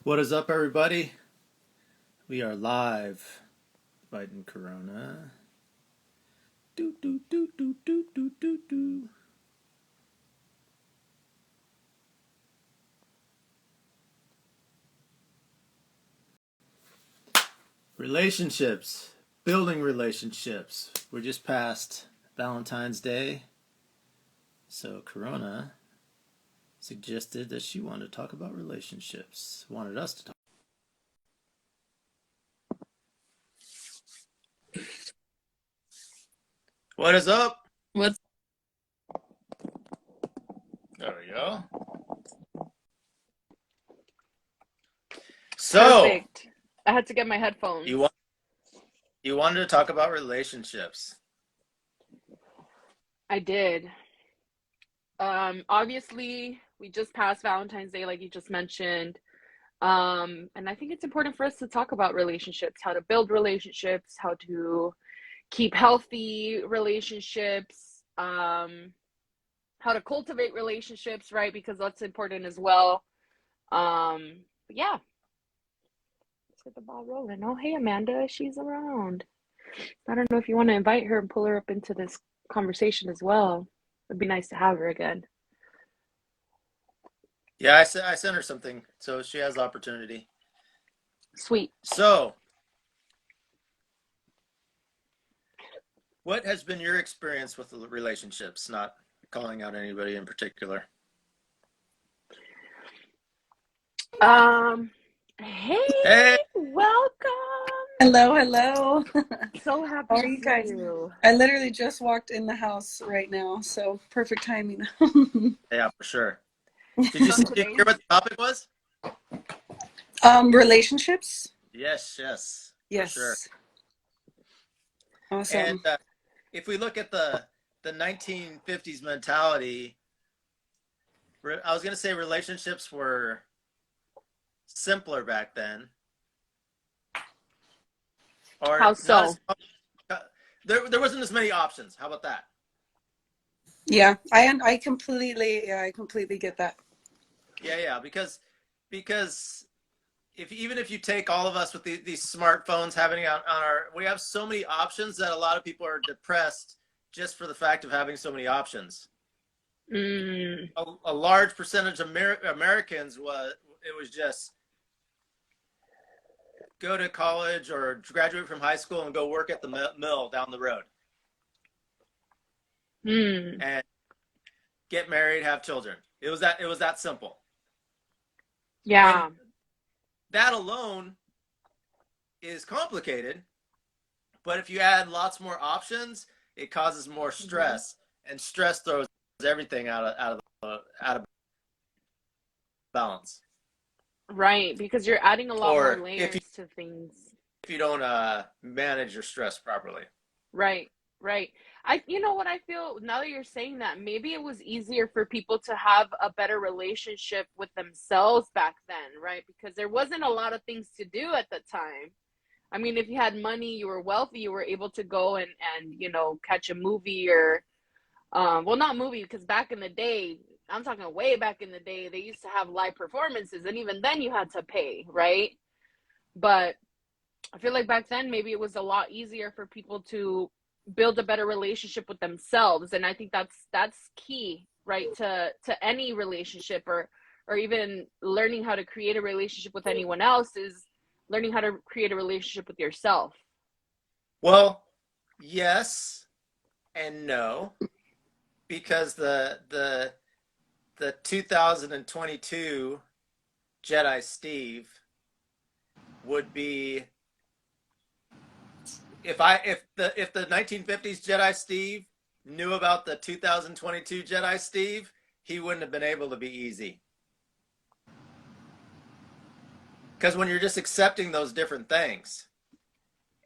What is up, everybody? We are live fighting Corona. Do do do do do do do do. Relationships, building relationships. We're just past Valentine's Day, so Corona suggested that she wanted to talk about relationships. Wanted us to talk. What is up? What's There we go. So, perfect? I had to get my headphones. you wanted to talk about relationships. I did. Obviously, we just passed Valentine's Day, like you just mentioned. And I think it's important for us to talk about relationships, how to build relationships, how to keep healthy relationships, how to cultivate relationships, right? Because that's important as well. But yeah, let's get the ball rolling. Oh, hey, Amanda, she's around. I don't know if you want to invite her and pull her up into this conversation as well. It'd be nice to have her again. Yeah, I sent her something, so she has the opportunity. Sweet. So, what has been your experience with the relationships? Not calling out anybody in particular. Hey, welcome. Hello. So happy How are to you see guys? you. I literally just walked in the house right now, so perfect timing. Yeah, for sure. Did you hear what the topic was? Relationships? Yes. Yes. For sure. Awesome. And if we look at the 1950s mentality, I was going to say relationships were simpler back then. Or How so? There wasn't as many options. How about that? Yeah, I completely get that. Yeah, because even if you take all of us with these smartphones having on our, we have so many options that a lot of people are depressed just for the fact of having so many options. A large percentage of Americans was just go to college or graduate from high school and go work at the mill down the road and get married, have children. It was that simple. Yeah. And that alone is complicated, but if you add lots more options, it causes more stress, and stress throws everything out of balance. Right, because you're adding a lot more Or layers to things. If you don't manage your stress properly. Right. You know what I feel now that you're saying that, maybe it was easier for people to have a better relationship with themselves back then, right? Because there wasn't a lot of things to do at the time. I mean, if you had money, you were wealthy, you were able to go and catch a movie or well, not movie, because back in the day, I'm talking way back in the day, they used to have live performances, and even then you had to pay, right? But I feel like back then maybe it was a lot easier for people to build a better relationship with themselves, and I think that's key, right, to any relationship, or even learning how to create a relationship with anyone else is learning how to create a relationship with yourself. Well, yes and no, because the 2022 Jedi Steve would be, if the 1950s Jedi Steve knew about the 2022 Jedi Steve, he wouldn't have been able to be easy. Because when you're just accepting those different things,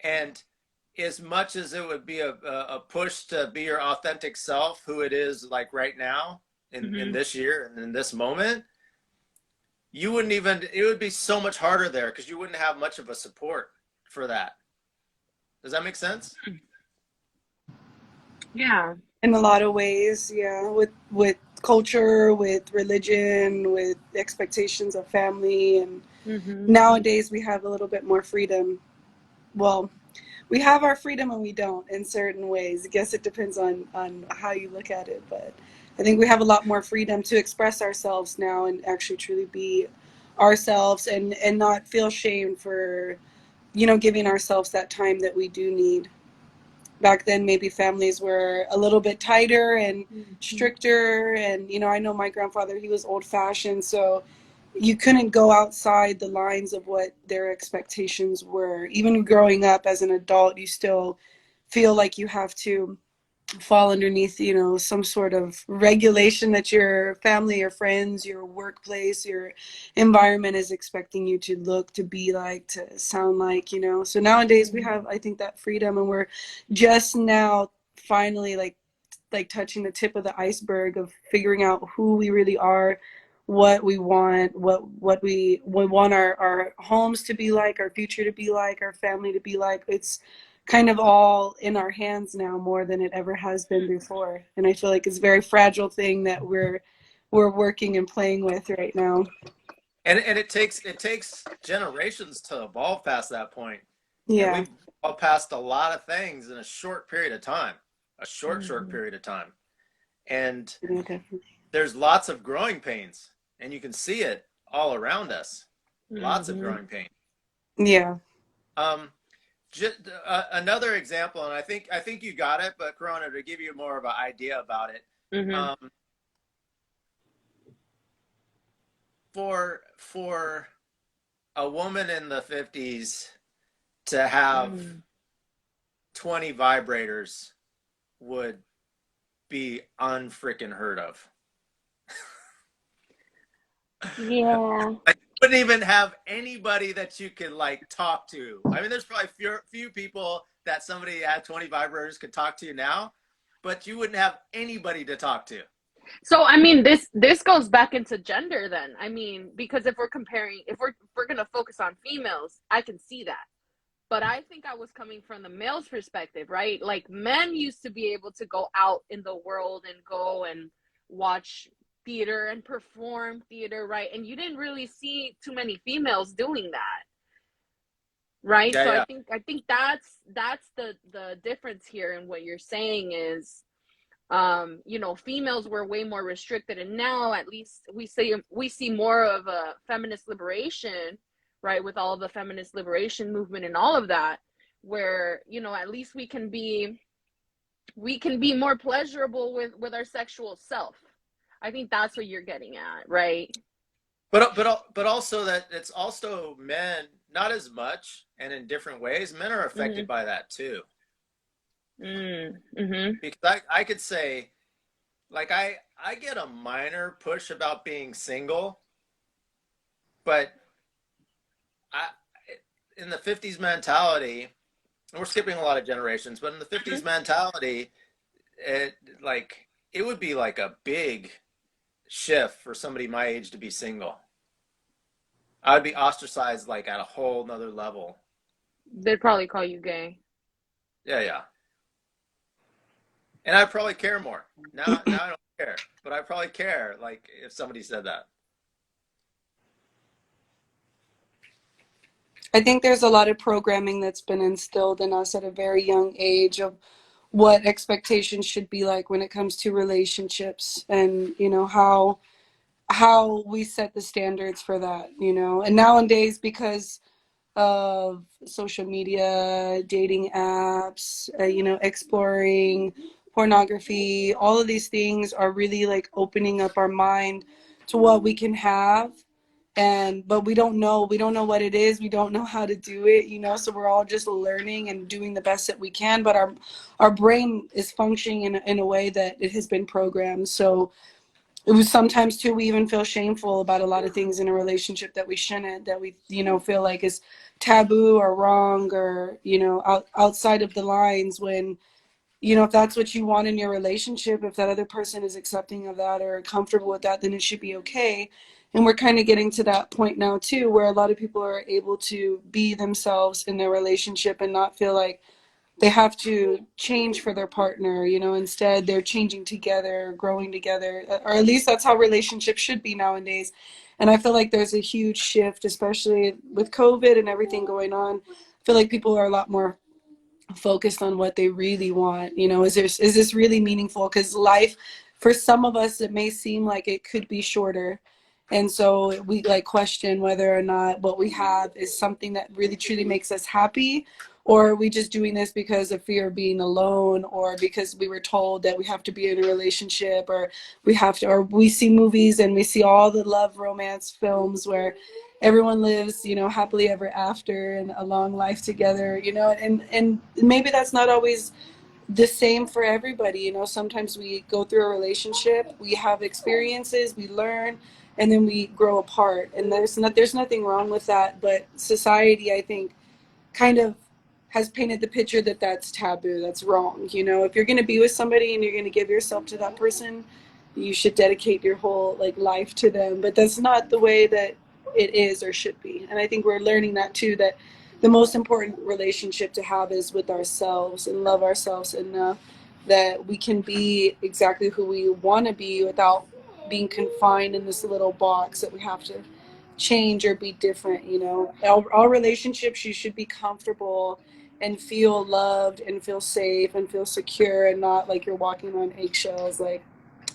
and as much as it would be a push to be your authentic self, who it is like right now in this year and in this moment, you wouldn't even, it would be so much harder there because you wouldn't have much of a support for that. Does that make sense? Yeah. In a lot of ways, yeah. With culture, with religion, with expectations of family. And Mm-hmm. nowadays we have a little bit more freedom. Well, we have our freedom and we don't in certain ways. I guess it depends on how you look at it, but I think we have a lot more freedom to express ourselves now and actually truly be ourselves, and not feel shame for, giving ourselves that time that we do need. Back then, maybe families were a little bit tighter and Mm-hmm. stricter, and I know my grandfather, he was old fashioned, so you couldn't go outside the lines of what their expectations were. Even growing up as an adult, you still feel like you have to fall underneath, some sort of regulation that your family, your friends, your workplace, your environment is expecting you to look, to be like, to sound like. So nowadays we have, I think, that freedom, and we're just now finally like touching the tip of the iceberg of figuring out who we really are, what we want, what we want our homes to be like, our future to be like, our family to be like. It's kind of all in our hands now more than it ever has been before. And I feel like it's a very fragile thing that we're working and playing with right now. And it takes generations to evolve past that point. And Yeah. we've all passed a lot of things in a short period of time, a short Mm-hmm. period of time. And Yeah, definitely. there's lots of growing pains, and you can see it all around us. Lots of Mm-hmm. growing pains. Yeah. Um, just another example, and I think you got it, but Corona, to give you more of an idea about it, Mm-hmm. um, for a woman in the 50s to have 20 vibrators would be unfreaking heard of. Yeah. Like, you wouldn't even have anybody that you could like talk to. I mean, there's probably few people that somebody at 20 vibrators could talk to now, but you wouldn't have anybody to talk to. So I mean, this goes back into gender then. I mean, because if we're comparing, if we're gonna focus on females, I can see that. But I think I was coming from the male's perspective, right? Like men used to be able to go out in the world and go and watch theater and perform theater, right? And you didn't really see too many females doing that, right? Yeah, So I yeah. think I think that's the difference here in what you're saying is females were way more restricted, and now at least we see more of a feminist liberation, right, with all of the feminist liberation movement and all of that, where at least we can be more pleasurable with our sexual self. I think that's what you're getting at, right? But also that it's also men, not as much and in different ways. Men are affected Mm-hmm. by that too. Mm-hmm. Because I could say, like, I get a minor push about being single, but I in the 50s mentality, and we're skipping a lot of generations, but in the 50s mentality, it like it would be like a big shift for somebody my age to be single. I would be ostracized like at a whole nother level. They'd probably call you gay. Yeah, yeah. And I probably care more. Now I don't care, but I probably care like if somebody said that. I think there's a lot of programming that's been instilled in us at a very young age of what expectations should be like when it comes to relationships, and how we set the standards for that. And nowadays, because of social media, dating apps, exploring pornography, all of these things are really like opening up our mind to what we can have. And but we don't know what it is, we don't know how to do it, so we're all just learning and doing the best that we can, but our brain is functioning in a way that it has been programmed. So it was sometimes too, we even feel shameful about a lot of things in a relationship that we shouldn't, that we feel like is taboo or wrong, or outside of the lines, when if that's what you want in your relationship, if that other person is accepting of that or comfortable with that, then it should be okay. And we're kind of getting to that point now too, where a lot of people are able to be themselves in their relationship and not feel like they have to change for their partner, you know, instead they're changing together, growing together, or at least that's how relationships should be nowadays. And I feel like there's a huge shift, especially with COVID and everything going on. I feel like people are a lot more focused on what they really want. You know, is this really meaningful? Because life, for some of us, it may seem like it could be shorter, and so we like question whether or not what we have is something that really truly makes us happy, or are we just doing this because of fear of being alone, or because we were told that we have to be in a relationship, or we have to, or we see movies and we see all the love romance films where everyone lives, you know, happily ever after and a long life together, you know, and maybe that's not always the same for everybody. You know, sometimes we go through a relationship, we have experiences, we learn, and then we grow apart, and there's nothing wrong with that. But society, I think, kind of has painted the picture that that's taboo, that's wrong. You know, if you're going to be with somebody and you're going to give yourself to that person, you should dedicate your whole like life to them. But that's not the way that it is or should be. And I think we're learning that too, that the most important relationship to have is with ourselves, and love ourselves enough that we can be exactly who we want to be without being confined in this little box that we have to change or be different. You know, all relationships, you should be comfortable and feel loved and feel safe and feel secure, and not like you're walking on eggshells, like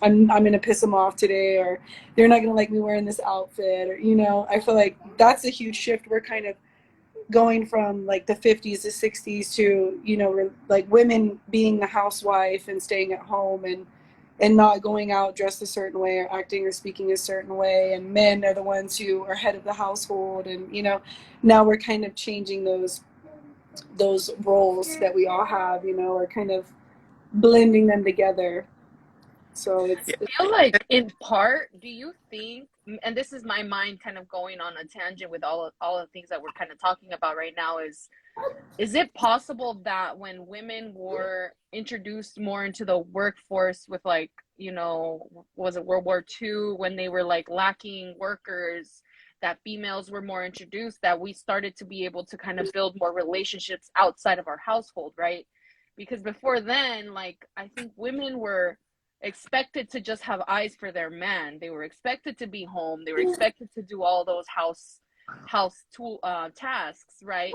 I'm gonna piss them off today, or they're not gonna like me wearing this outfit, or, you know. I feel like that's a huge shift. We're kind of going from like the 50s to 60s to, you know, like women being the housewife and staying at home and not going out dressed a certain way or acting or speaking a certain way, and men are the ones who are head of the household. And, you know, now we're kind of changing those roles that we all have, you know, or kind of blending them together. So Yeah, I feel like in part, do you think, and this is my mind kind of going on a tangent with all of the things that we're kind of talking about right now, is it possible that when women were introduced more into the workforce with, like, you know, was it World War II, when they were like lacking workers, that females were more introduced, that we started to be able to kind of build more relationships outside of our household, right? Because before then, like, I think women were expected to just have eyes for their man. They were expected to be home. They were expected to do all those house tool tasks, right?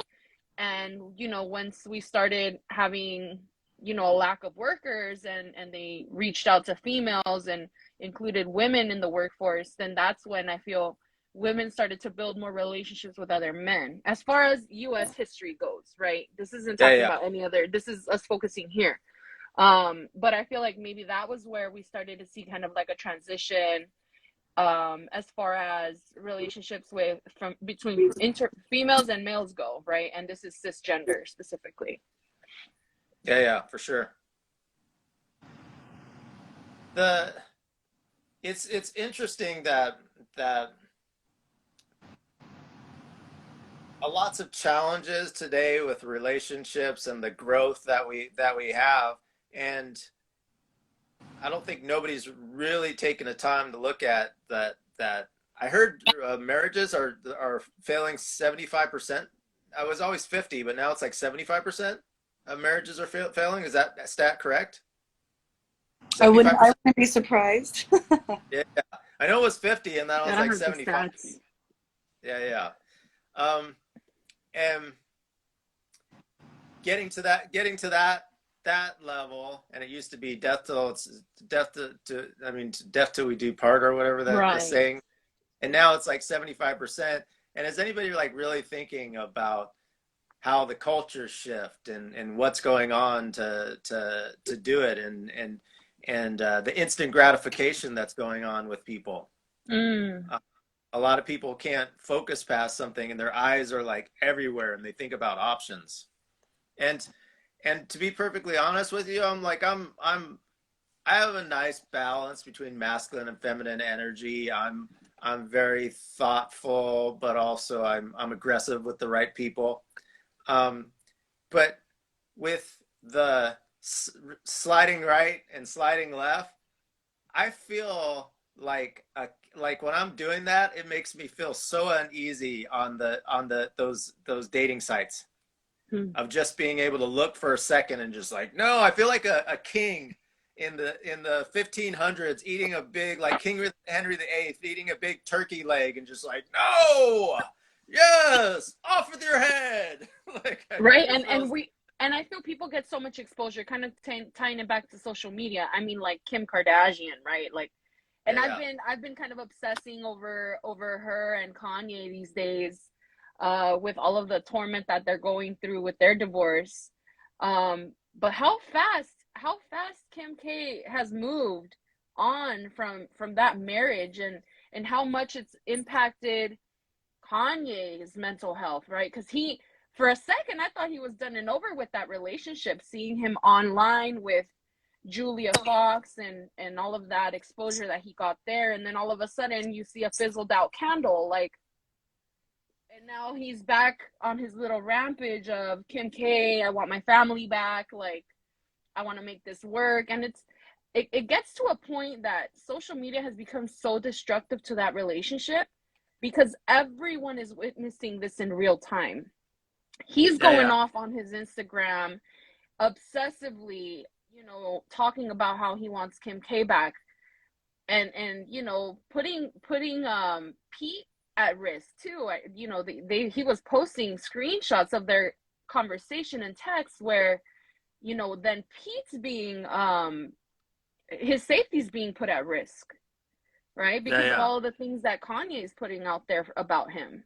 And, you know, once we started having, you know, a lack of workers, and they reached out to females and included women in the workforce, then that's when I feel women started to build more relationships with other men, as far as US history goes, right? This isn't yeah, talking yeah. about any other, this is us focusing here. But I feel like maybe that was where we started to see kind of like a transition, as far as relationships with from between females and males go, right? And this is cisgender specifically. Yeah, yeah, for sure. The it's interesting that lots of challenges today with relationships and the growth that we have, and I don't think nobody's really taken the time to look at that. I heard marriages are failing 75%. I was always 50, but now it's like 75% of marriages are failing. Is that stat correct? I 75%? wouldn't be surprised. Yeah. I know it was 50 and then I I was don't like have the 75. stats. Yeah, yeah. And getting to that level, and it used to be death till it's death to I mean death till we do part, or whatever that the Right. saying. And now it's like 75%. And is anybody like really thinking about how the cultures shift and what's going on to do it, and the instant gratification that's going on with people? Mm. Uh, a lot of people can't focus past something, and their eyes are like everywhere, and they think about options. And to be perfectly honest with you, I have a nice balance between masculine and feminine energy. I'm very thoughtful, but also I'm aggressive with the right people. Um, but with the sliding right and sliding left, I feel like when I'm doing that, it makes me feel so uneasy on the those dating sites. Hmm. of just being able to look for a second and just like, no, I feel like a king in the 1500s eating a big, like King Henry VIII eating a big turkey leg and just like, no, yes, off with your head. Like, I Right. just felt, And I feel people get so much exposure, kind of tying it back to social media. I mean, like Kim Kardashian, right? Like, and yeah, yeah. I've been kind of obsessing over her and Kanye these days, with all of the torment that they're going through with their divorce. But how fast Kim K has moved on from that marriage, and how much it's impacted Kanye's mental health, right? Because for a second, I thought he was done and over with that relationship, seeing him online with Julia Fox and all of that exposure that he got there. And then all of a sudden, you see a fizzled out candle, like, and now he's back on his little rampage of Kim K, I want my family back. Like, I want to make this work. And it gets to a point that social media has become so destructive to that relationship because everyone is witnessing this in real time. He's Yeah, going yeah. off on his Instagram obsessively, talking about how he wants Kim K back, and putting Pete at risk too. He was posting screenshots of their conversation and text where, then Pete's being his safety's being put at risk, right? Yeah, Because of yeah. all of the things that Kanye is putting out there about him.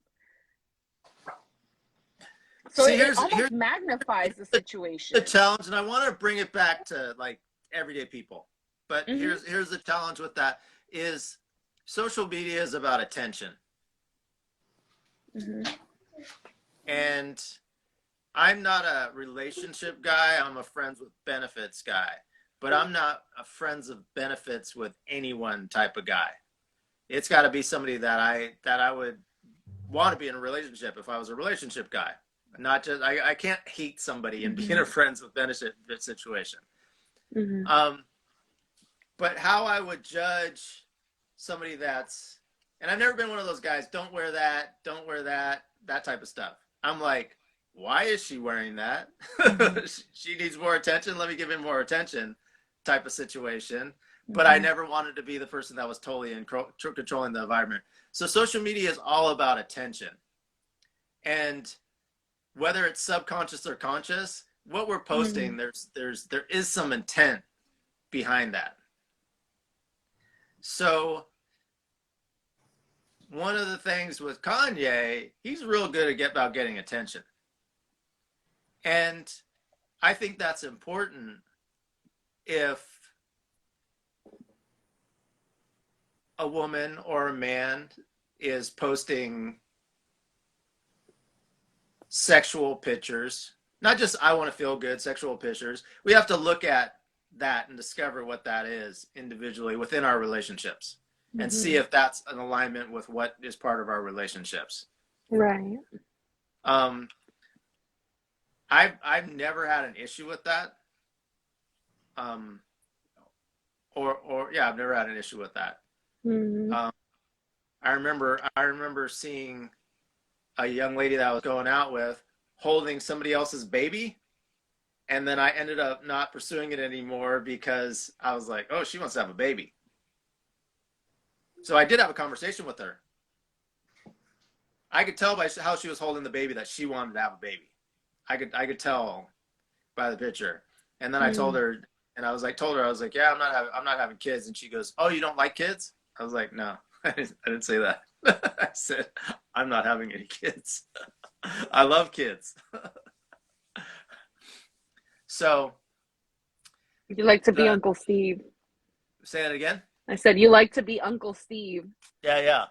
So See, it here's almost magnifies the the situation. challenge, and I want to bring it back to like everyday people. But Mm-hmm. here's the challenge with that is social media is about attention. Mm-hmm. And I'm not a relationship guy, I'm a friends with benefits guy. But I'm not a friends of benefits with anyone type of guy. It's got to be somebody that I would want to be in a relationship if I was a relationship guy. Not just I can't hate somebody and be in Mm-hmm. a friends with benefit situation. Mm-hmm. But how I would judge somebody that's, and I've never been one of those guys, don't wear that, that type of stuff. I'm like, why is she wearing that? Mm-hmm. She needs more attention. Let me give him more attention type of situation. But I Mm-hmm. never wanted to be the person that was totally controlling the environment. So social media is all about attention. And whether it's subconscious or conscious, what we're posting, there is some intent behind that. So one of the things with Kanye, he's real good about getting attention. And I think that's important if a woman or a man is posting sexual pictures, not just I want to feel good, sexual pictures. We have to look at that and discover what that is individually within our relationships and see Mm-hmm. if that's an alignment with what is part of our relationships. Right. Um, I've never had an issue with that. Um, or yeah, I've never had an issue with that. Mm-hmm. Um, I remember seeing a young lady that I was going out with holding somebody else's baby, and then I ended up not pursuing it anymore because I was like, oh, she wants to have a baby. So I did have a conversation with her. I could tell by how she was holding the baby that she wanted to have a baby. I could tell by the picture. And then I told her, and I was like, yeah, I'm not having kids. And she goes, oh, you don't like kids? I was like, no, I didn't say that. I said, I'm not having any kids. I love kids. So You like to be Uncle Steve. say it again. I said you like to be Uncle Steve. Yeah, yeah.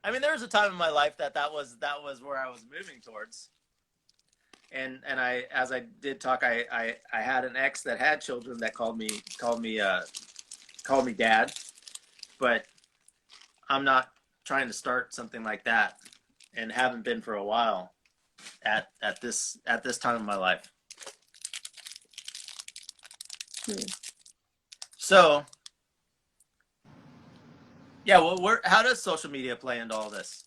I mean, there was a time in my life that was where I was moving towards. And I, as I did talk, I had an ex that had children that called me dad, but I'm not trying to start something like that, and haven't been for a while at this time in my life. So yeah, how does social media play into all this?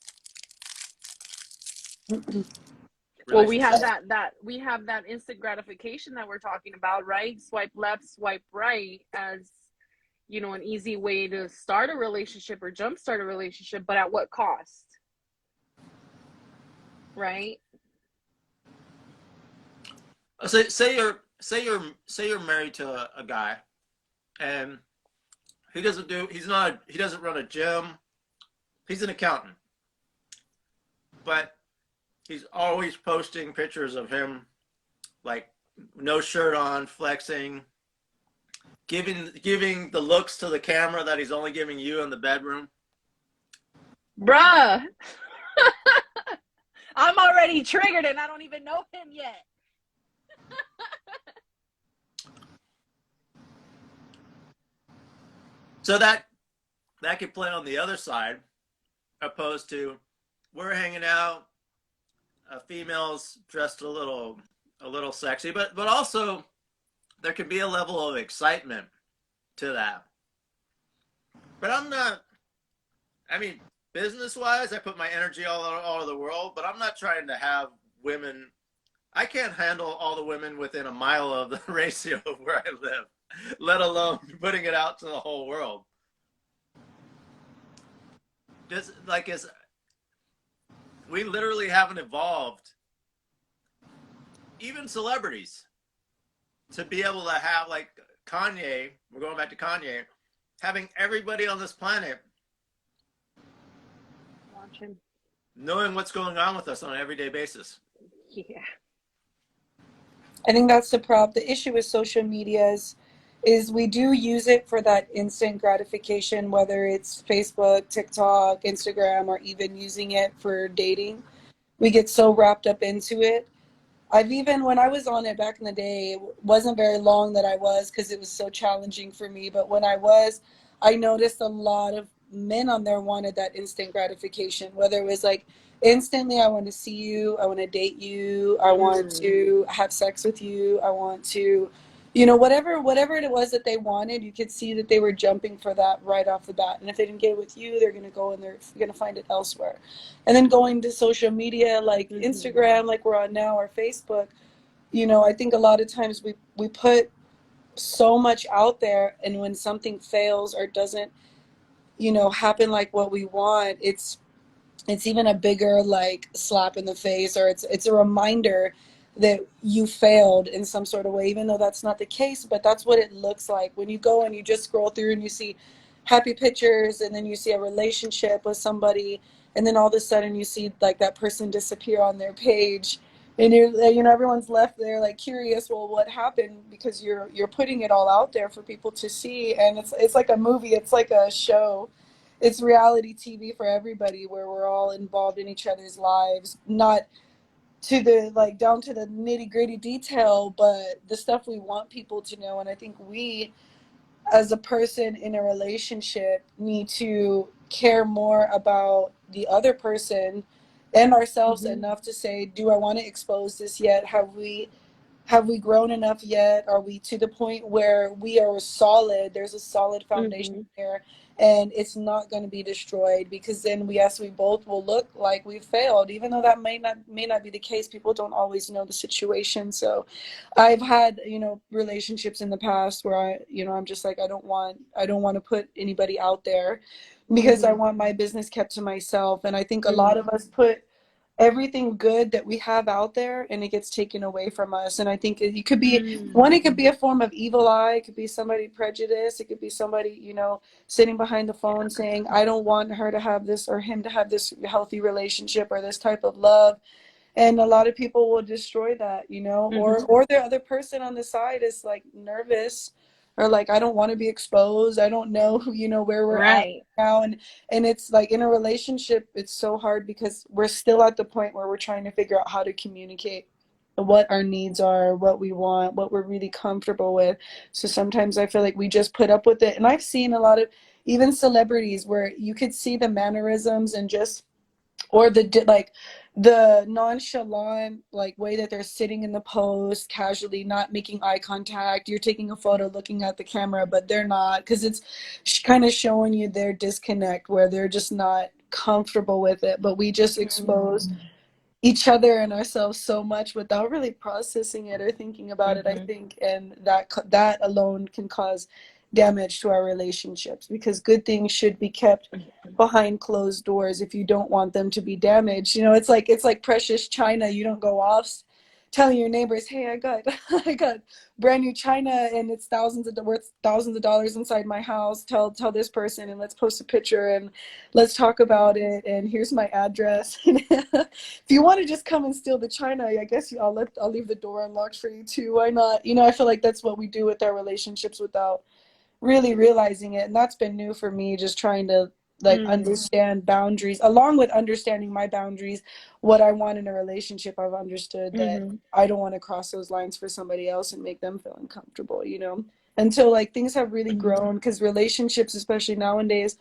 Well, we have relationships. that instant gratification that we're talking about, right? Swipe left, swipe right as, you know, an easy way to start a relationship or jumpstart a relationship, but at what cost? Right? Say you're married to a guy, and he doesn't run a gym. He's an accountant, but he's always posting pictures of him, like no shirt on, flexing, giving the looks to the camera that he's only giving you in the bedroom. Bruh, I'm already triggered and I don't even know him yet. So that could play on the other side, opposed to we're hanging out, females dressed a little sexy, but also there can be a level of excitement to that. But I'm not. I mean, business wise, I put my energy all over the world, but I'm not trying to have women. I can't handle all the women within a mile of the ratio of where I live, let alone putting it out to the whole world. Just like as we literally haven't evolved, even celebrities, to be able to have like Kanye. We're going back to Kanye, having everybody on this planet Watch him. knowing what's going on with us on an everyday basis. Yeah. I think that's the problem. The issue with social media is we do use it for that instant gratification, whether it's Facebook, TikTok, Instagram, or even using it for dating. We get so wrapped up into it. I've even, when I was on it back in the day, it wasn't very long that I was because it was so challenging for me. But when I was, I noticed a lot of men on there wanted that instant gratification, whether it was like instantly, I want to see you, I want to date you, I want to have sex with you, I want to, you know, whatever it was that they wanted, you could see that they were jumping for that right off the bat. And if they didn't get it with you, they're going to go and they're going to find it elsewhere. And then going to social media like Instagram, like we're on now, or Facebook, you know, I think a lot of times we put so much out there, and when something fails or doesn't, you know, happen like what we want, it's even a bigger like slap in the face, or it's a reminder that you failed in some sort of way, even though that's not the case. But that's what it looks like when you go and you just scroll through and you see happy pictures, and then you see a relationship with somebody, and then all of a sudden you see like that person disappear on their page, and you know, everyone's left there like curious, well, what happened? Because you're putting it all out there for people to see, and it's like a movie, it's like a show, it's reality TV for everybody, where we're all involved in each other's lives, not to the like down to the nitty gritty detail, but the stuff we want people to know. And I think we, as a person in a relationship, need to care more about the other person and ourselves enough to say, do I want to expose this yet? Have we grown enough yet? Are we to the point where we are solid? There's a solid foundation here, and it's not going to be destroyed, because then we both will look like we've failed, even though that may not be the case. People don't always know the situation. So I've had, you know, relationships in the past where I'm just like, I don't want to put anybody out there, because I want my business kept to myself. And I think a lot of us put everything good that we have out there, and it gets taken away from us. And I think it could be it could be a form of evil eye, it could be somebody prejudiced, it could be somebody, you know, sitting behind the phone saying, I don't want her to have this or him to have this healthy relationship or this type of love. And a lot of people will destroy that, you know, or the other person on the side is like nervous, or like, I don't want to be exposed, I don't know, you know, where we're at now. And it's like, in a relationship, it's so hard because we're still at the point where we're trying to figure out how to communicate what our needs are, what we want, what we're really comfortable with. So sometimes I feel like we just put up with it. And I've seen a lot of even celebrities where you could see the mannerisms and just, or the nonchalant like way that they're sitting in the pose casually, not making eye contact. You're taking a photo looking at the camera, but they're not, because it's kind of showing you their disconnect, where they're just not comfortable with it. But we just expose each other and ourselves so much without really processing it or thinking about it, I Mm-hmm. think, and that alone can cause damage to our relationships, because good things should be kept behind closed doors if you don't want them to be damaged. You know, it's like precious china. You don't go off telling your neighbors, "Hey, I got I got brand new china and it's worth thousands of dollars inside my house. Tell this person and let's post a picture and let's talk about it and here's my address." If you want to just come and steal the china, I guess I'll leave the door unlocked for you too. Why not? You know, I feel like that's what we do with our relationships without really realizing it. And that's been new for me, just trying to like understand boundaries along with understanding my boundaries, what I want in a relationship. I've understood that Mm-hmm. I don't want to cross those lines for somebody else and make them feel uncomfortable, you know, until like things have really Mm-hmm. grown, because relationships, especially nowadays,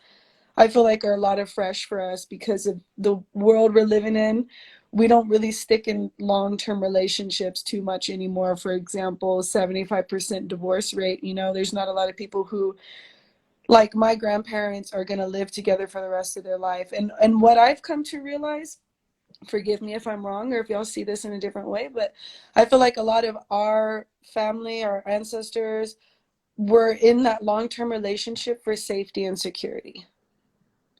I feel like are a lot of fresh for us because of the world we're living in. We don't really stick in long-term relationships too much anymore. For example, 75% divorce rate, you know, there's not a lot of people who, like my grandparents, are going to live together for the rest of their life. And what I've come to realize, forgive me if I'm wrong or if y'all see this in a different way, but I feel like a lot of our family, our ancestors, were in that long-term relationship for safety and security.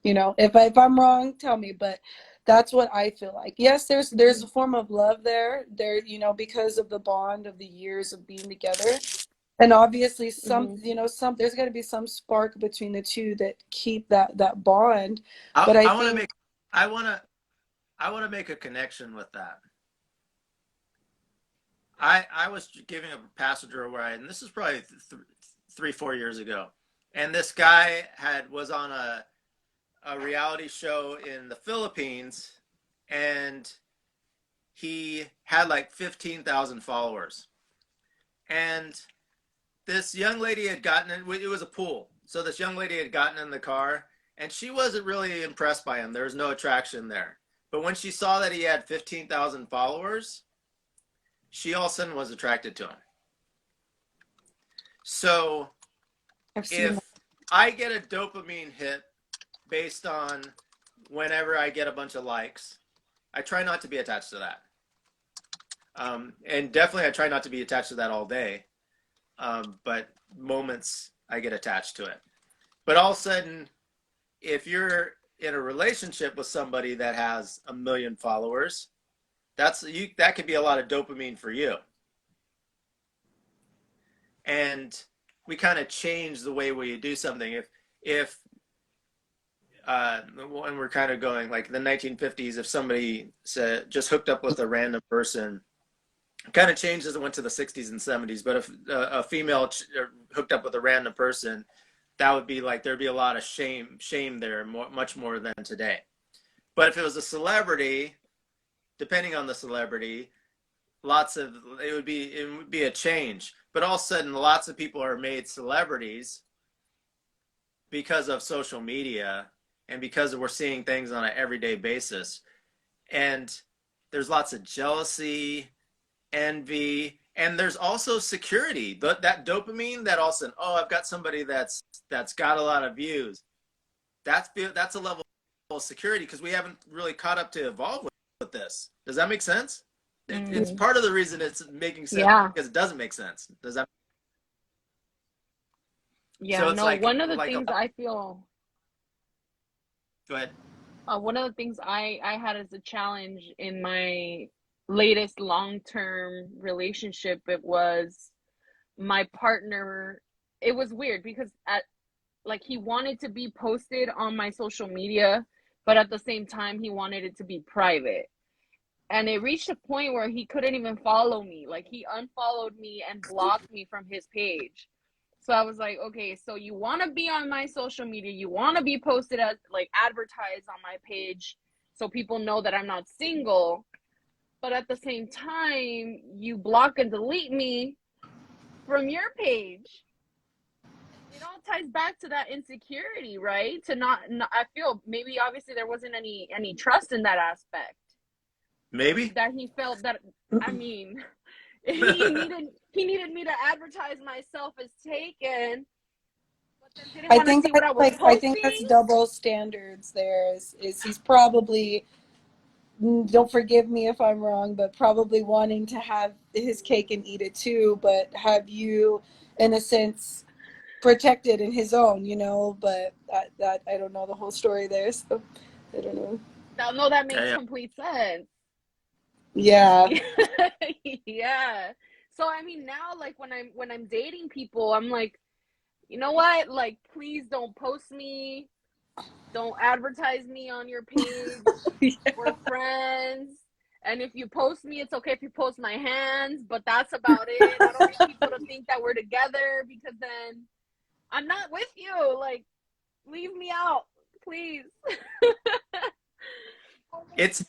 You know, if I'm wrong, tell me, but that's what I feel like. Yes, there's a form of love there, you know, because of the bond of the years of being together. And obviously some, Mm-hmm. you know, some there's got to be some spark between the two that keep that bond. I, But I I want to think make I want to I want to make a connection with that. I was giving a passenger a ride, and this is probably 3 4 years ago, and this guy was on a reality show in the Philippines, and he had like 15,000 followers, and this young lady had gotten in. It was a pool, so this young lady had gotten in the car, and she wasn't really impressed by him. There was no attraction there, but when she saw that he had 15,000 followers, she all of a sudden was attracted to him. So I've seen that. if I get a dopamine hit based on whenever I get a bunch of likes, I try not to be attached to that. And definitely, I try not to be attached to that all day. But moments I get attached to it. But all of a sudden, if you're in a relationship with somebody that has 1 million followers, that could be a lot of dopamine for you. And we kind of change the way we do something. If and we're kind of going like the 1950s, if somebody said just hooked up with a random person, kind of changed as it went to the 60s and 70s. But if a female hooked up with a random person, that would be like there'd be a lot of shame there, much more than today. But if it was a celebrity, depending on the celebrity, it would be a change. But all of a sudden, lots of people are made celebrities because of social media and because we're seeing things on an everyday basis. And there's lots of jealousy, envy, and there's also security. That dopamine, that also, oh, I've got somebody that's got a lot of views. That's a level of security because we haven't really caught up to evolve with this. Does that make sense? It's Mm-hmm. part of the reason it's making sense Yeah. because it doesn't make sense. Does that? Yeah. So it's No, like one of the like a, things I feel, go ahead. one of the things I had as a challenge in my latest long-term relationship, it was my partner. It was weird because like he wanted to be posted on my social media, but at the same time he wanted it to be private. And it reached a point where he couldn't even follow me. Like he unfollowed me and blocked me from his page. So I was like, okay, so you want to be on my social media, you want to be posted as like advertised on my page so people know that I'm not single, but at the same time you block and delete me from your page. It all ties back to that insecurity, right? To not, I feel maybe obviously there wasn't any trust in that aspect, Maybe. that he felt that, I mean, he needed me to advertise myself as taken, but then didn't I want to think see what that's I was like I think that's posting. double standards there is he's probably don't forgive me if I'm wrong, but probably wanting to have his cake and eat it too, but have you, in a sense, protected in his own, you know, but that I don't know the whole story there, so I don't know. No, that Yeah, makes yeah. complete sense. Yeah. Yeah. So I mean now like when I'm dating people, I'm like, you know what? Like please don't post me, don't advertise me on your page. We're friends. And if you post me, it's okay if you post my hands, but that's about it. I don't need people to think that we're together because then I'm not with you. Like, leave me out, please. It's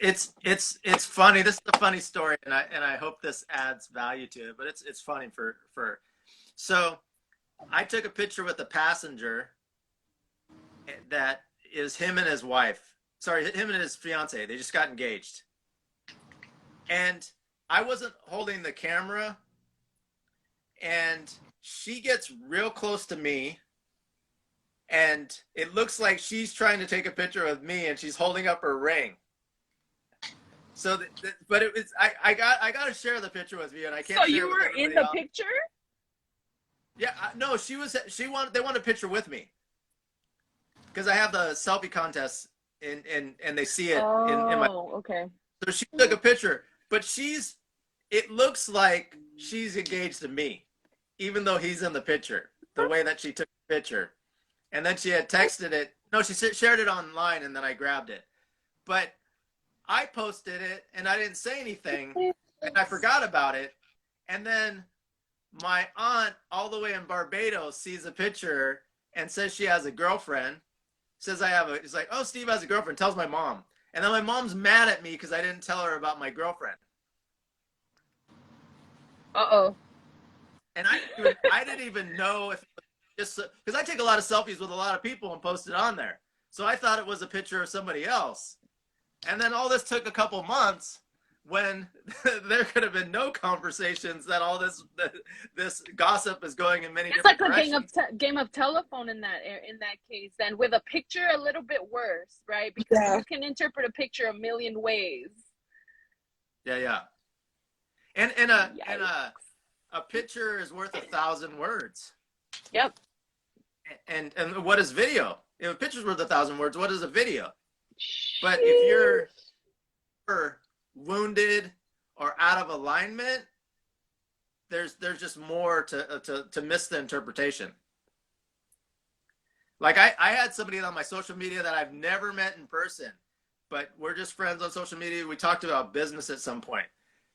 funny. This is a funny story, and I hope this adds value to it. But it's funny for so I took a picture with a passenger that is him and his wife. Sorry, him and his fiance. They just got engaged, and I wasn't holding the camera, and she gets real close to me, and it looks like she's trying to take a picture of me, and she's holding up her ring. So, but it was I got to share the picture with you, and I can't So share you it with were in everybody the else. picture? Yeah, no, they wanted a picture with me because I have the selfie contest and they see it in my. Oh, okay. So she took a picture, but it looks like she's engaged to me, even though he's in the picture. The way that she took the picture, and then she had texted it. No, she shared it online, and then I grabbed it. But I posted it, and I didn't say anything, and I forgot about it. And then my aunt, all the way in Barbados, sees a picture and says she has a girlfriend. Says it's like, oh, Steve has a girlfriend. Tells my mom, and then my mom's mad at me because I didn't tell her about my girlfriend. Uh-oh. And I didn't even know if it was just because I take a lot of selfies with a lot of people and post it on there. So I thought it was a picture of somebody else. And then all this took a couple months when there could have been no conversations that all this gossip is going in many It's different like a directions. game of telephone in that case, and with a picture a little bit worse, right? Because Yeah. you can interpret a picture a million ways. Yeah, yeah. And a picture is worth 1,000 words. Yep. And what is video? If a picture's worth 1,000 words, what is a video? But if you're wounded or out of alignment, there's just more to miss the interpretation. Like I had somebody on my social media that I've never met in person, but we're just friends on social media. We talked about business at some point.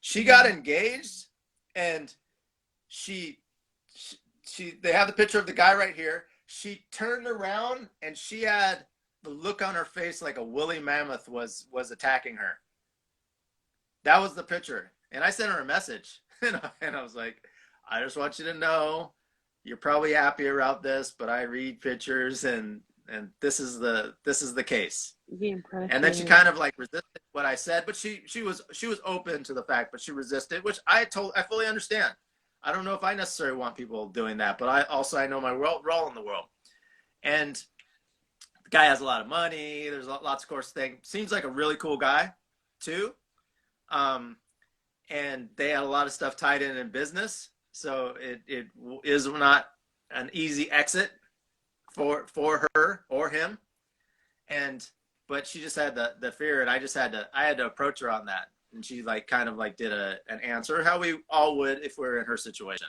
She got engaged, and they have the picture of the guy right here. She turned around and she had the look on her face like a woolly mammoth was attacking her. That was the picture. And I sent her a message, and I was like, I just want you to know you're probably happy about this, but I read pictures, and this is the case. And then she kind of like resisted what I said, but she was open to the fact, but she resisted, which I fully understand. I don't know if I necessarily want people doing that, but I know my role in the world. And the guy has a lot of money. There's lots of course thing. Seems like a really cool guy too. And they had a lot of stuff tied in business. So it is not an easy exit for her or him. But she just had the fear, and I had to approach her on that. And she like kind of like did an answer how we all would if we were in her situation.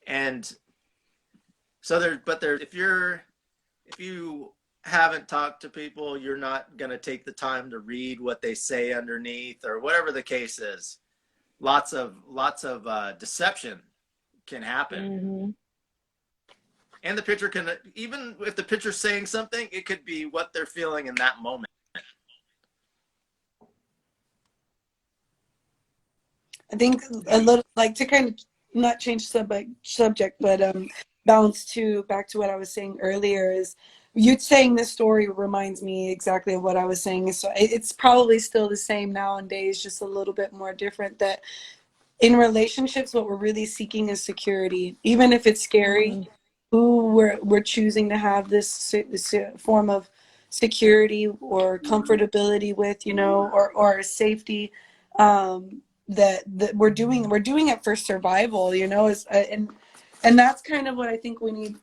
And so if you haven't talked to people, you're not going to take the time to read what they say underneath or whatever the case is. Lots of deception can happen. Mm-hmm. And the picture can, even if the picture's saying something, it could be what they're feeling in that moment. I think a little like to kind of not change subject, but bounce back to what I was saying earlier is you saying this story reminds me exactly of what I was saying. So it's probably still the same nowadays, just a little bit more different. That in relationships, what we're really seeking is security, even if it's scary. Mm-hmm. Who we're choosing to have this form of security or comfortability with, you know, or safety, that we're doing it for survival, you know, and that's kind of what I think we need.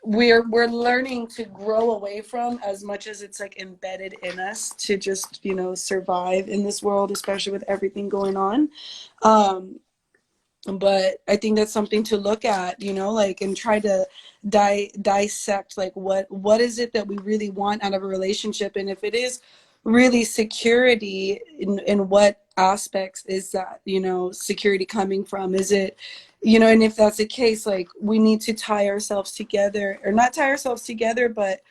We're learning to grow away from, as much as it's like embedded in us to just, you know, survive in this world, especially with everything going on. Um, but I think that's something to look at, you know, like, and try to dissect, like, what is it that we really want out of a relationship, and if it is really security, in what aspects is that, you know, security coming from? Is it, you know, and if that's the case, like, we need to tie ourselves together, or not tie ourselves together, but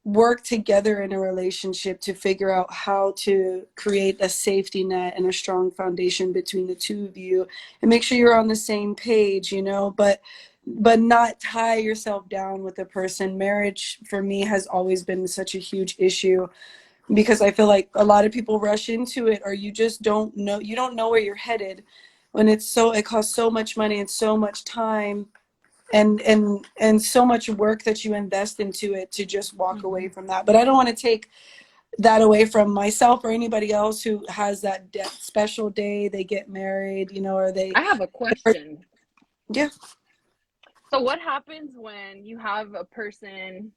work together in a relationship to figure out how to create a safety net and a strong foundation between the two of you, and make sure you're on the same page, you know, but not tie yourself down with a person. Marriage for me has always been such a huge issue, because I feel like a lot of people rush into it, or you just don't know, you don't know where you're headed, when it costs so much money and so much time, and so much work that you invest into it, to just walk away from that. But I don't want to take that away from myself or anybody else who has that special day they get married, you know, or they. I have a question. Yeah. So what happens when you have a person,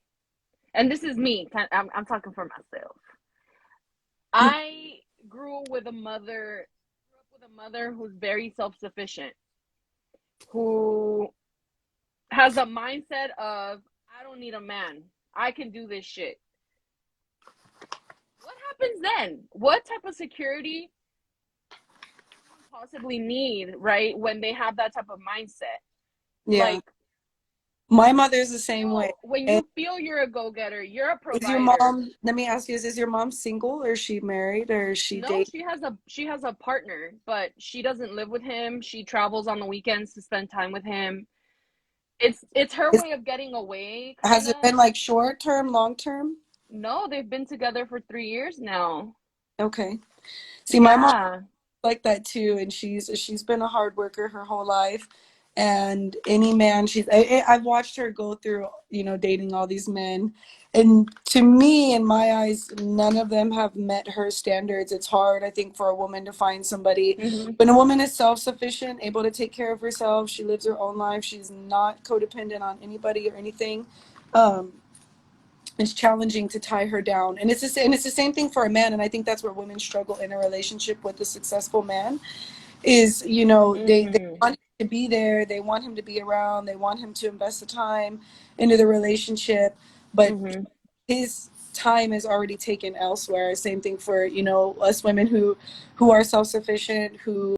and this is me, I'm talking for myself. I grew up with a mother who's very self-sufficient, who has a mindset of, I don't need a man, I can do this shit. What happens then? What type of security possibly need, right, when they have that type of mindset? Yeah. Like, My mother's the same way. when you feel you're a go-getter, you're a provider. Is your mom, let me ask you, is your mom single, or is she married, or is she No, dating? she has a partner, but she doesn't live with him. She travels on the weekends to spend time with him. It's her way of getting away, kind Has of. it been like short term, long term? No, they've been together for 3 years now. Okay. See, my mom Yeah. like that too, and she's been a hard worker her whole life, and any man I've watched her go through, you know, dating all these men, and to me, in my eyes, none of them have met her standards. It's hard, I think, for a woman to find somebody. Mm-hmm. When a woman is self-sufficient, able to take care of herself, she lives her own life, she's not codependent on anybody or anything, it's challenging to tie her down. And it's the same thing for a man. And I think that's where women struggle in a relationship with a successful man, is, you know, they Mm-hmm. want him to be there, they want him to be around, they want him to invest the time into the relationship, but Mm-hmm. his time is already taken elsewhere. Same thing for, you know, us women who are self-sufficient, who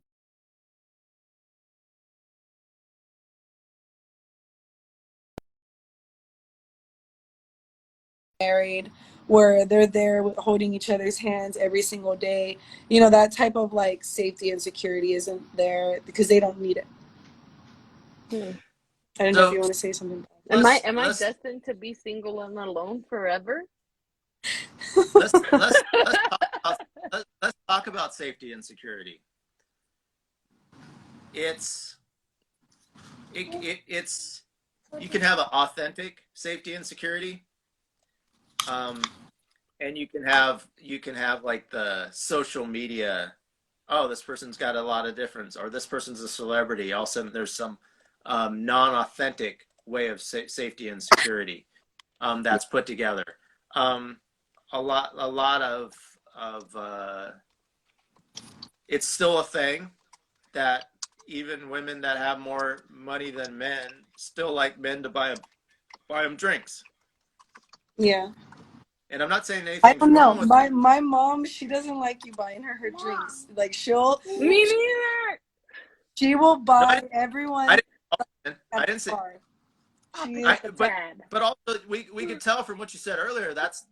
married, where they're there holding each other's hands every single day. You know, that type of like safety and security isn't there, because they don't need it. Hmm. I don't know if So you want to say something. Am I let's destined to be single and alone forever? let's talk about, let's talk about safety and security. It's it's you can have an authentic safety and security, and you can have like the social media. Oh, this person's got a lot of difference, or this person's a celebrity. All of a sudden, there's some non-authentic way of safety and security that's put together. Um, a lot of it's still a thing that even women that have more money than men still like men to buy them drinks. Yeah. And I'm not saying I anything's don't know. wrong with that. My mom, she doesn't like you buying her drinks. Like Me neither. she will No, buy everyone I at the didn't say. bar. Pop She it is, up a But tad. also we could tell from what you said earlier. That's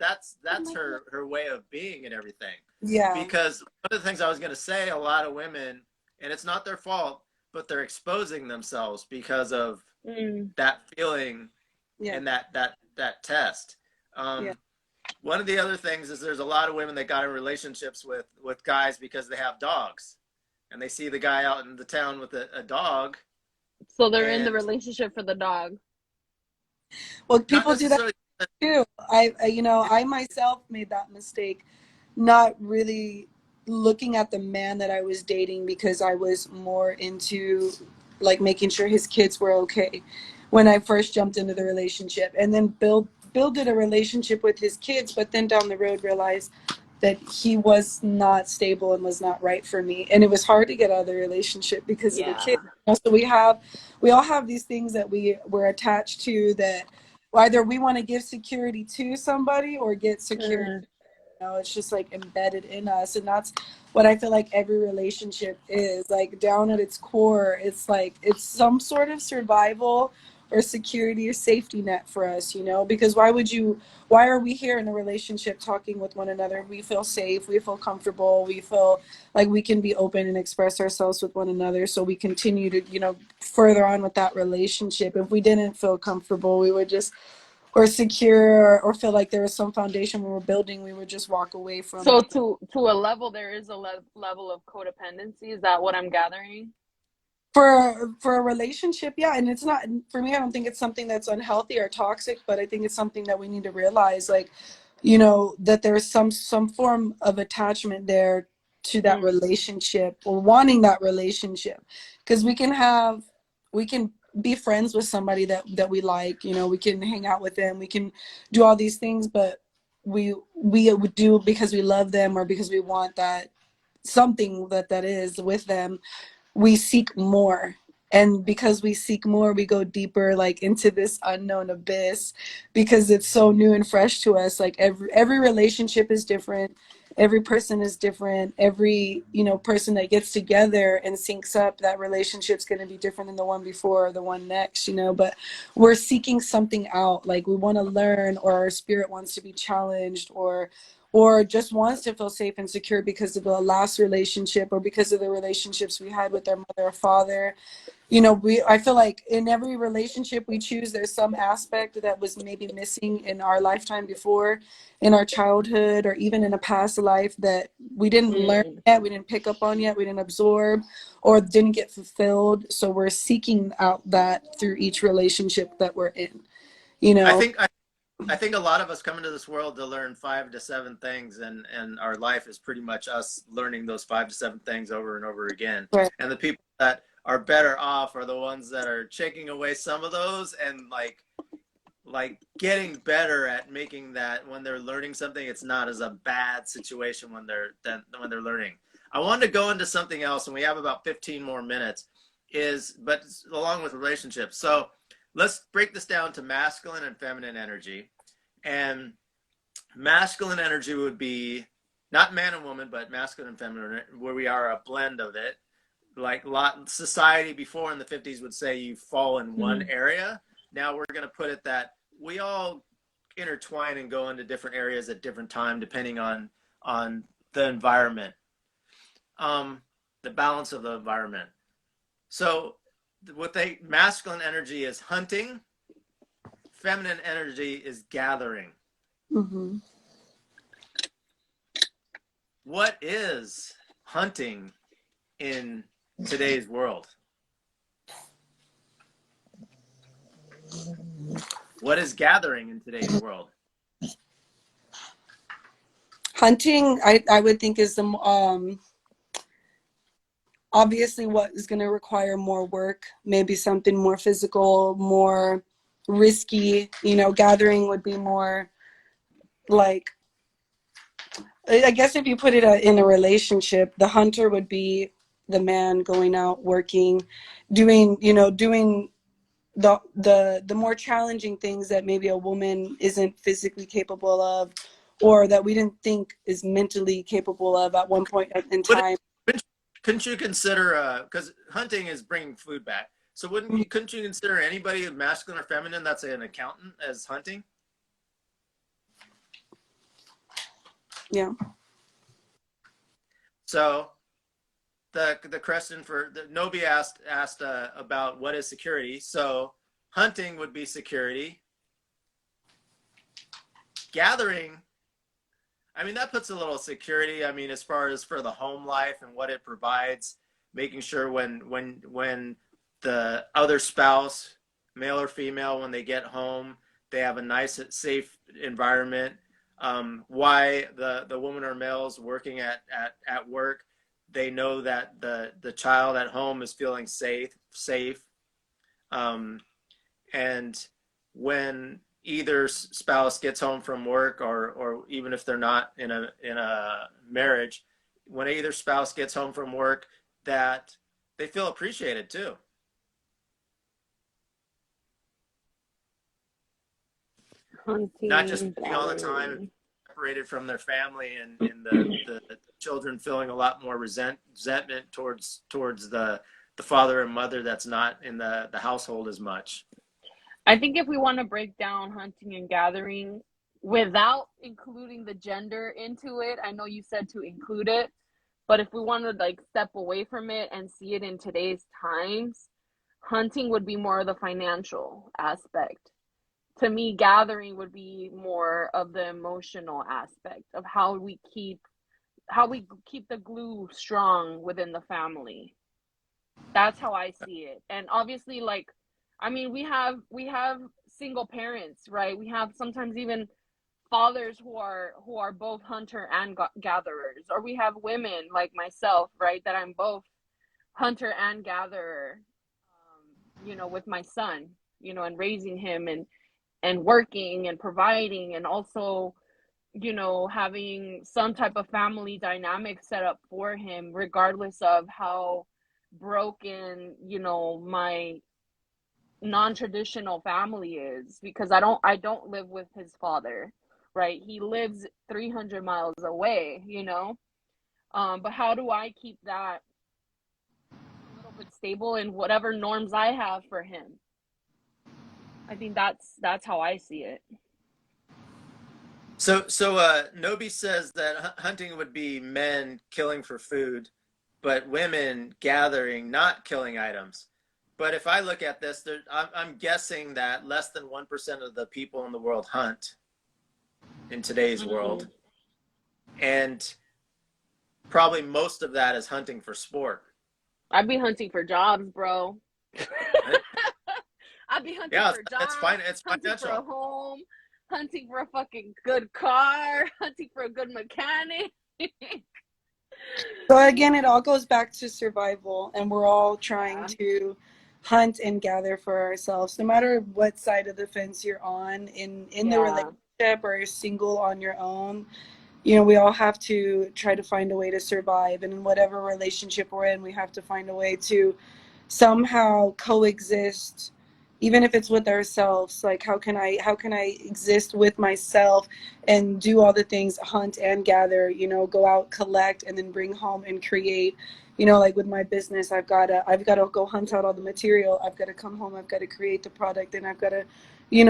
her way of being and everything. yeah, Because one of the things I was going to say, a lot of women, and it's not their fault, but they're exposing themselves because of Mm. that feeling yeah, and that test. yeah. One of the other things is there's a lot of women that got in relationships with guys because they have dogs, and they see the guy out in the town with a dog, So they're in the and relationship for the dog. Well, not people do that necessarily too. I myself made that mistake, not really looking at the man that I was dating because I was more into like making sure his kids were okay when I first jumped into the relationship, and then builded a relationship with his kids, but then down the road realized that he was not stable and was not right for me, and it was hard to get out of the relationship because of the Yeah. kids. So we all have these things that we're attached to, that either we want to give security to somebody or get security. Mm. It's just like embedded in us, and that's what I feel like every relationship is like. Down at its core, it's like it's some sort of survival or security or safety net for us, because why are we here in a relationship talking with one another? We feel safe, we feel comfortable, we feel like we can be open and express ourselves with one another, so we continue to further on with that relationship. If we didn't feel comfortable, we would just, or secure, or feel like there was some foundation we were building, we would just walk away from So it. to a level, there is a level of codependency. Is that what I'm gathering? For a relationship, yeah. And it's not, for me, I don't think it's something that's unhealthy or toxic, but I think it's something that we need to realize, like, that there's some form of attachment there to that Mm. relationship, or wanting that relationship, because we can be friends with somebody that we like, we can hang out with them, we can do all these things, but we would do because we love them, or because we want that something that is with them. We seek more, and because we seek more, we go deeper, like into this unknown abyss, because it's so new and fresh to us. Like every relationship is different, every person is different, every person that gets together and syncs up, that relationship's going to be different than the one before or the one next, but we're seeking something out. Like we want to learn, or our spirit wants to be challenged, or just wants to feel safe and secure because of the last relationship, or because of the relationships we had with our mother or father. I feel like in every relationship we choose, there's some aspect that was maybe missing in our lifetime before, in our childhood, or even in a past life, that we didn't learn Mm. yet, we didn't pick up on yet, we didn't absorb, or didn't get fulfilled. So we're seeking out that through each relationship that we're in, you I know. think I think a lot of us come into this world to learn 5 to 7 things, and our life is pretty much us learning those 5 to 7 things over and over again. Right. And the people that are better off are the ones that are taking away some of those, and like getting better at making that when they're learning something, it's not as a bad situation when they're learning. I wanted to go into something else, and we have about 15 more minutes. But along with relationships, so let's break this down to masculine and feminine energy. And masculine energy would be not man and woman, but masculine and feminine, where we are a blend of it. Like society before in the 50s would say you fall in one area. Now we're going to put it that we all intertwine and go into different areas at different time, depending on the environment, the balance of the environment. So what masculine energy is hunting, feminine energy is gathering. Mm-hmm. What is hunting in today's world? What is gathering in today's world? Hunting, I would think, is the obviously what is going to require more work, maybe something more physical, more risky. Gathering would be more like, I guess if you put it in a relationship, the hunter would be the man going out working, doing the more challenging things that maybe a woman isn't physically capable of, or that we didn't think is mentally capable of at one point in But time. couldn't you consider, because hunting is bringing food back, so couldn't you consider anybody masculine or feminine that's an accountant as hunting? Yeah. So the question for Nobi asked about what is security. So hunting would be security. Gathering, I mean, that puts a little security. I mean, as far as for the home life and what it provides, making sure when the other spouse, male or female, when they get home, They have a nice, safe environment. Why the women or males working at work, they know that the child at home is feeling safe. And when either spouse gets home from work, or even if they're not in a marriage, when either spouse gets home from work, that they feel appreciated too. Hunting, Not just being all the time gathering. separated from their family, and the children feeling a lot more resentment towards the father and mother that's not in the household as much. I think if we want to break down hunting and gathering without including the gender into it, I know you said to include it, but if we want to like step away from it and see it in today's times, hunting would be more of the financial aspect. To me, gathering would be more of the emotional aspect of how we keep the glue strong within the family. That's how I see it. And obviously, like, I mean, we have single parents, right? We have sometimes even fathers who are both hunter and gatherers, or we have women like myself, right, that I'm both hunter and gatherer, with my son, and raising him and working and providing, and also having some type of family dynamic set up for him, regardless of how broken my non-traditional family is, because I don't live with his father, right? He lives 300 miles away, but how do I keep that a little bit stable in whatever norms I have for him? I think that's how I see it. So Nobi says that hunting would be men killing for food, but women gathering, not killing items. But if I look at this, I'm guessing that less than 1% of the people in the world hunt in today's world. And probably most of that is hunting for sport. I'd be hunting for jobs, bro. I'd be hunting Yeah, for it's jobs, fine. It's hunting for a financial. home, hunting for a fucking good car, hunting for a good mechanic. So again, it all goes back to survival, and we're all trying Yeah. to hunt and gather for ourselves, no matter what side of the fence you're on in the Yeah. relationship, or single on your own. We all have to try to find a way to survive, and in whatever relationship we're in, we have to find a way to somehow coexist, even if it's with ourselves. Like, how can I exist with myself and do all the things, hunt and gather, go out, collect, and then bring home and create. Like with my business, I've got to go hunt out all the material, I've got to come home, I've got to create the product, and I've got to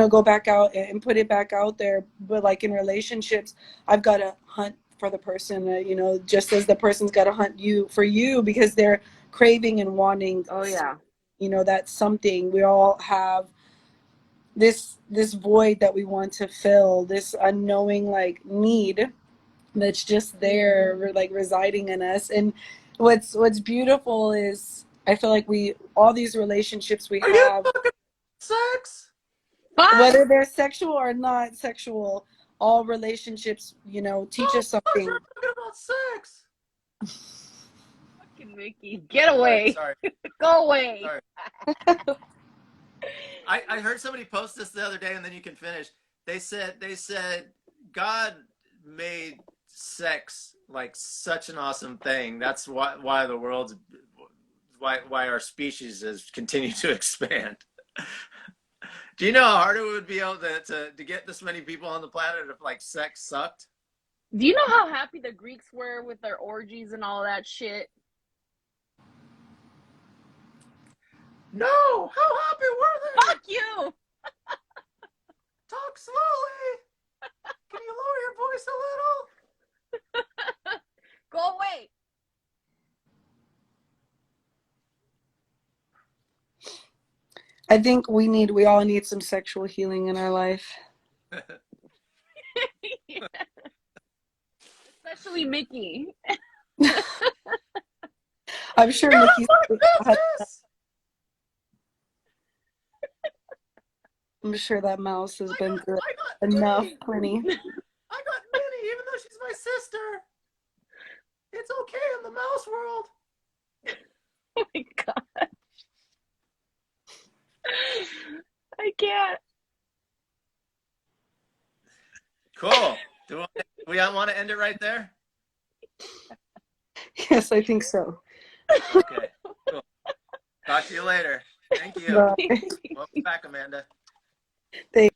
go back out and put it back out there. But like in relationships, I've got to hunt for the person, just as the person's got to hunt you for you, because they're craving and wanting. Oh yeah. That's something we all have, this void that we want to fill, this unknowing like need that's just there, like residing in us. And what's beautiful is, I feel like all these relationships we Are you have, fucking sex? Fuck. whether they're sexual or not sexual, all relationships, teach us Oh, something. you're talking about sex. Fucking Mickey, get away. Sorry. Go away. Sorry. I heard somebody post this the other day, and then you can finish. They said God made sex like such an awesome thing. That's why the world's why our species has continued to expand. Do you know how hard it would be able to get this many people on the planet if like sex sucked? Do you know how happy the Greeks were with their orgies and all that shit? No, how happy were they? Fuck you. Talk slowly. Can you lower your voice a little? Go away. I think we all need some sexual healing in our life. Yeah. Especially Mickey. I'm sure Mickey's I'm sure that mouse has been through I got enough, Minnie. plenty. I got Minnie, even though she's my sister. It's okay in the mouse world. Oh my god. I can't. Cool. Do we want to end it right there? Yes, I think so. Okay. Cool. Talk to you later. Thank you. Bye. Welcome back, Amanda. Thank